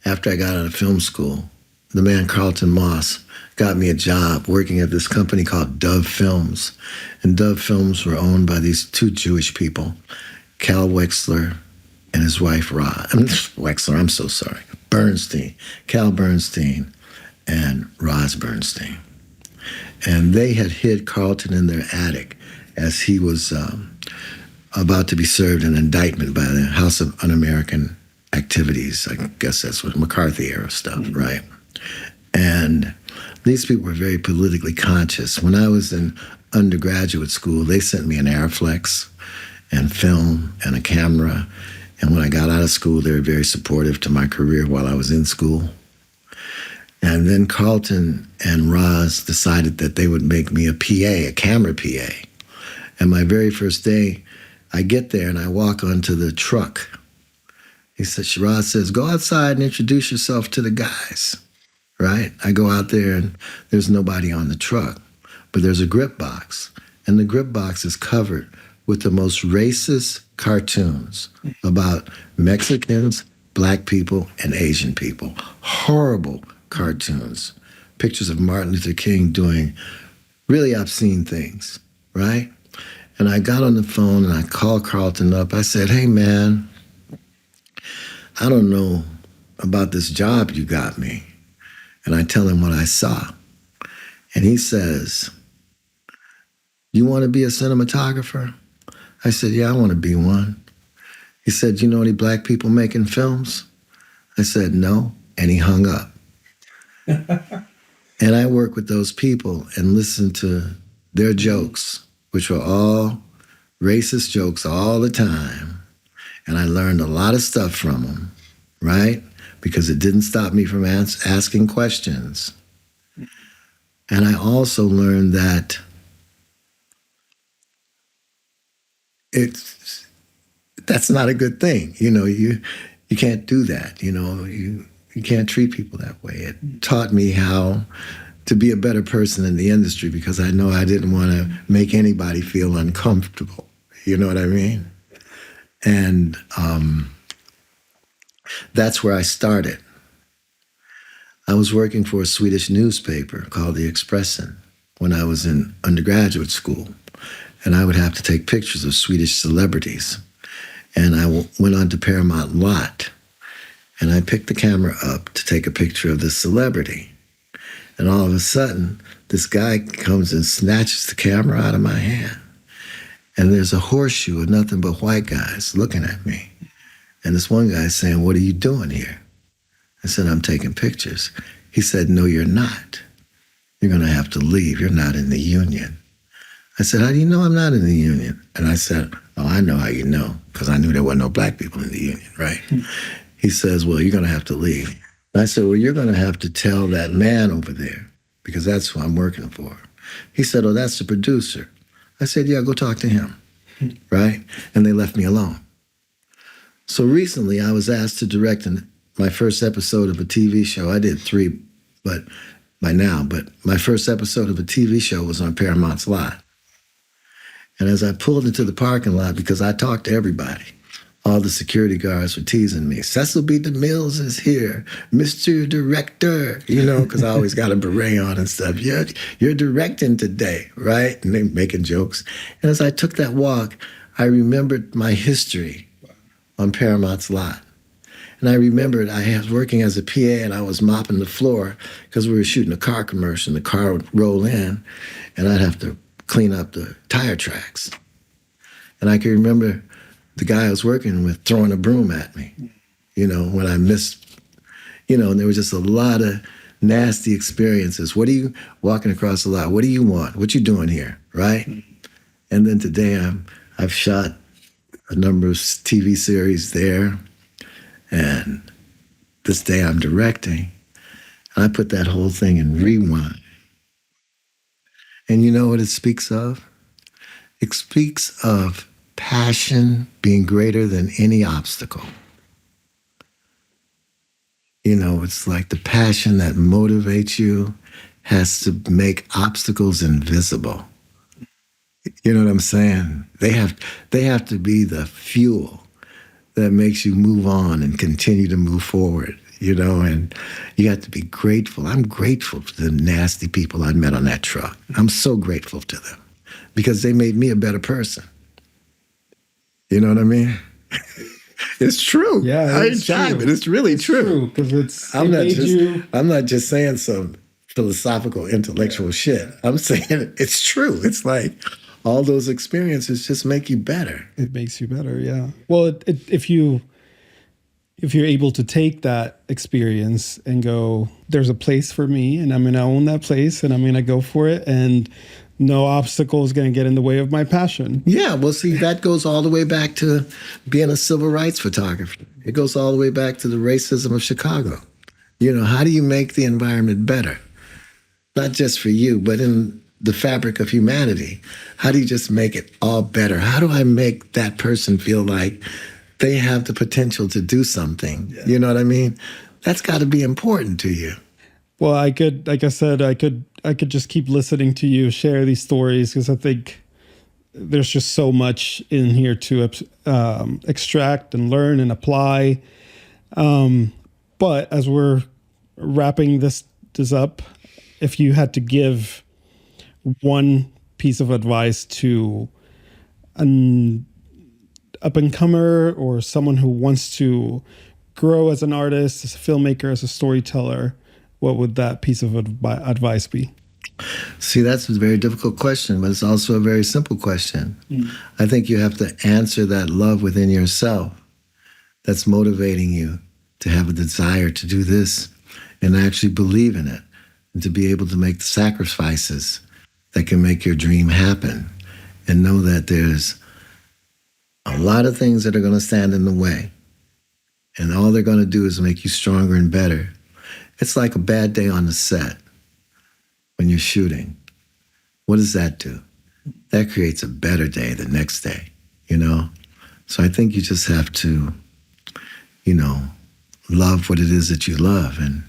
[SPEAKER 1] after I got out of film school, the man Carlton Moss got me a job working at this company called Dove Films. And Dove Films were owned by these two Jewish people, Cal Wexler and his wife, Bernstein, Cal Bernstein and Roz Bernstein. And they had hid Carlton in their attic as he was about to be served an indictment by the House of Un-American Activities. I guess that's what McCarthy era stuff, right? And these people were very politically conscious. When I was in undergraduate school, they sent me an Arriflex and film and a camera. And when I got out of school, they were very supportive to my career while I was in school. And then Carlton and Roz decided that they would make me a PA, a camera PA. And my very first day, I get there and I walk onto the truck. Roz says, go outside and introduce yourself to the guys, right? I go out there and there's nobody on the truck, but there's a grip box. And the grip box is covered with the most racist cartoons about Mexicans, Black people, and Asian people. Horrible cartoons. Pictures of Martin Luther King doing really obscene things, right? And I got on the phone and I called Carlton up. I said, hey, man, I don't know about this job you got me. And I tell him what I saw. And he says, you want to be a cinematographer? I said, yeah, I want to be one. He said, you know any Black people making films? I said, no. And he hung up. And I work with those people and listen to their jokes, which were all racist jokes all the time. And I learned a lot of stuff from them, right? Because it didn't stop me from asking questions. And I also learned that that's not a good thing. You know, you can't do that. You know, you can't treat people that way. It taught me how to be a better person in the industry because I know I didn't want to make anybody feel uncomfortable. You know what I mean? And that's where I started. I was working for a Swedish newspaper called the Expressen when I was in undergraduate school. And I would have to take pictures of Swedish celebrities. And I went on to Paramount Lot, and I picked the camera up to take a picture of this celebrity. And all of a sudden, this guy comes and snatches the camera out of my hand. And there's a horseshoe of nothing but white guys looking at me. And this one guy's saying, what are you doing here? I said, I'm taking pictures. He said, no, you're not. You're going to have to leave. You're not in the union. I said, how do you know I'm not in the union? And I said, oh, I know how you know, because I knew there weren't no Black people in the union, right? He says, well, you're going to have to leave. And I said, well, you're going to have to tell that man over there, because that's who I'm working for. He said, oh, that's the producer. I said, yeah, go talk to him, right? And they left me alone. So recently, I was asked to direct my first episode of a TV show. I did 3 but my first episode of a TV show was on Paramount's lot. And as I pulled into the parking lot, because I talked to everybody, all the security guards were teasing me. Cecil B. DeMille is here, Mr. Director, you know, because I always got a beret on and stuff. You're directing today, right? And they making jokes. And as I took that walk, I remembered my history on Paramount's lot. And I remembered I was working as a PA and I was mopping the floor because we were shooting a car commercial and the car would roll in and I'd have to clean up the tire tracks. And I can remember the guy I was working with throwing a broom at me, when I missed, and there was just a lot of nasty experiences. What are you walking across the lot? What do you want? What you doing here, right? And then today I've shot a number of TV series there, and this day I'm directing. And I put that whole thing in rewind. And you know what it speaks of? It speaks of passion being greater than any obstacle. It's like the passion that motivates you has to make obstacles invisible. You know what I'm saying? They have to be the fuel that makes you move on and continue to move forward, and you have to be grateful. I'm grateful to the nasty people I met on that truck. I'm so grateful to them because they made me a better person. You know what I mean? It's true.
[SPEAKER 2] Yeah,
[SPEAKER 1] I ain't jiving. It's really true.
[SPEAKER 2] Because
[SPEAKER 1] I'm not just saying some philosophical, intellectual shit. I'm saying it's true. It's like all those experiences just make you better.
[SPEAKER 2] It makes you better, yeah. Well, if you're able to take that experience and go, there's a place for me, and I'm going to own that place, and I'm going to go for it, and no obstacle is going to get in the way of my passion.
[SPEAKER 1] Yeah, well, see, that goes all the way back to being a civil rights photographer. It goes all the way back to the racism of Chicago. How do you make the environment better? Not just for you, but in the fabric of humanity. How do you just make it all better? How do I make that person feel like they have the potential to do something? Yeah. You know what I mean? That's got to be important to you.
[SPEAKER 2] Well, I could just keep listening to you share these stories because I think there's just so much in here to extract and learn and apply. But as we're wrapping this up, if you had to give one piece of advice to an up-and-comer or someone who wants to grow as an artist, as a filmmaker, as a storyteller, what would that piece of advice be?
[SPEAKER 1] See, that's a very difficult question, but it's also a very simple question. I think you have to answer that love within yourself that's motivating you to have a desire to do this and actually believe in it and to be able to make the sacrifices that can make your dream happen and know that there's a lot of things that are going to stand in the way and all they're going to do is make you stronger and better. It's like a bad day on the set when you're shooting. What does that do? That creates a better day the next day, So I think you just have to, love what it is that you love and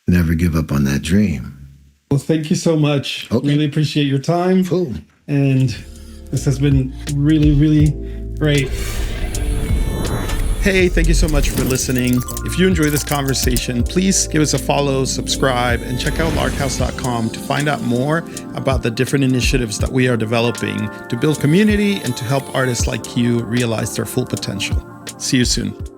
[SPEAKER 1] never give up on that dream.
[SPEAKER 2] Well, thank you so much.
[SPEAKER 1] Okay.
[SPEAKER 2] Really appreciate your time.
[SPEAKER 1] Cool.
[SPEAKER 2] And this has been really, really great. Hey, thank you so much for listening. If you enjoy this conversation, please give us a follow, subscribe, and check out larkhaus.com to find out more about the different initiatives that we are developing to build community and to help artists like you realize their full potential. See you soon.